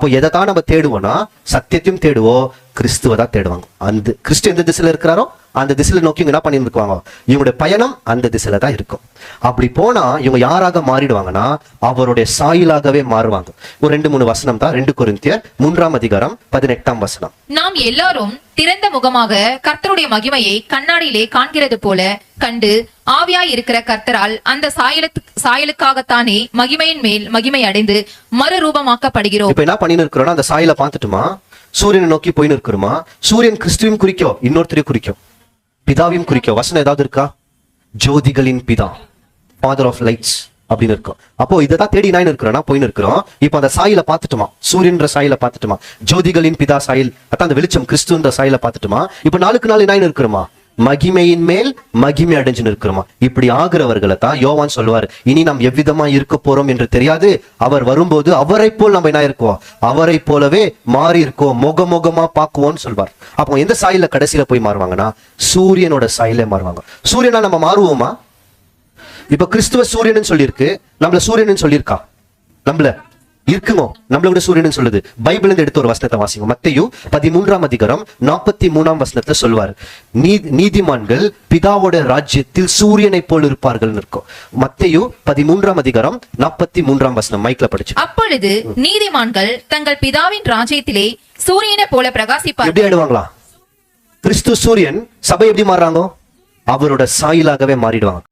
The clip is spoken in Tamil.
இப்போ எதை தான் நம்ம தேடுவோம்னா சத்தியத்தையும் தேடுவோம், கிறிஸ்துவ தான் தேடுவாங்க. அந்த கிறிஸ்து எந்த திசையில இருக்கிறாரோ அந்த திசையில நோக்கி இவங்க என்ன பண்ணிருக்குவாங்க, இவங்களுடைய பயணம் அந்த திசையில தான் இருக்கும். அப்படி போனா இவங்க யாராக மாறிடுவாங்கன்னா அவருடைய சாயலாகவே மாறுவாங்க. ஒரு 2-3 வசனம் தான். 2 கொரிந்தியர் 3:18. நாம் எல்லாரும் திறந்த முகமாக கர்த்தருடைய மகிமையை கண்ணாடியிலே காண்கிறது போல கண்டு ஆவியாய் இருக்கிற கர்த்தரால் அந்த சாயலுக்காகத்தானே மகிமையின் மேல் மகிமை அடைந்து மறுரூபமாக்கப்படுகிறோம். இப்ப என்ன பண்ணின்னு இருக்கிறோம்னா அந்த சாயலை பார்த்துட்டுமா சூரியனை நோக்கி போயின்னு இருக்கிறோமா. சூரியன் கிறிஸ்துவையும் குறிக்கும், இன்னொருத்தரையும் குறிக்கும், பிதாவையும் குறிக்கும். வசனம் ஏதாவது இருக்கா? ஜோதிகளின் பிதா, ஃபாதர் ஆஃப் லைட்ஸ் அப்படின்னு இருக்கும். அப்போ இதைதான் தேடி நான் இருக்கிறோம்னா போயின்னு இருக்கிறோம். இப்ப அந்த சாயில பார்த்துட்டுமா, சூரியன்ற சாயில பார்த்துட்டுமா, ஜோதிகளின் பிதா சாயில், அதான் அந்த வெளிச்சம் கிறிஸ்துன்ற சாயில பார்த்துட்டுமா. இப்ப நாளுக்கு நாள் என்ன இருக்கிறோமா, மகிமையின் மேல் மகிமை அடைஞ்சுன்னு இருக்கிறோமா. இப்படி ஆகிறவர்களை தான் யோவான் சொல்லுவார், இனி நாம் எவ்விதமா இருக்க போறோம் என்று தெரியாது, அவர் வரும்போது அவரை போல் நம்ம என்ன இருக்கோம், அவரை போலவே மாறி இருக்கோம், முகமுகமா பார்க்குவோம்னு சொல்வார். அப்போ எந்த சாயில கடைசியில போய் மாறுவாங்கன்னா சூரியனோட சாயில மாறுவாங்க. சூரியனா நம்ம மாறுவோமா? இப்ப கிறிஸ்துவ சூரியன் சொல்லியிருக்கு, நம்மள சூரியன் சொல்லியிருக்கா? நம்மள இருக்குமோ? நம்மளோட சூரியன் சொல்லுது. பைபிள் எடுத்து ஒரு வசனத்தை வாசிங்க. மத்தேயு 13:43 சொல்வார், நீதிமான்கள் பிதாவோட ராஜ்யத்தில் சூரியனை போல் இருப்பார்கள் இருக்கும். மத்தேயு 13:43 மைக்ல படிச்சு. அப்பொழுது நீதிமான்கள் தங்கள் பிதாவின் ராஜ்யத்திலே சூரியனை போல பிரகாசிப்பார்கள். எப்படி ஆயிடுவாங்களா? கிறிஸ்து சூரியன், சபை எப்படி மாறுறாங்க? அவரோட சாயலாகவே மாறிடுவாங்க.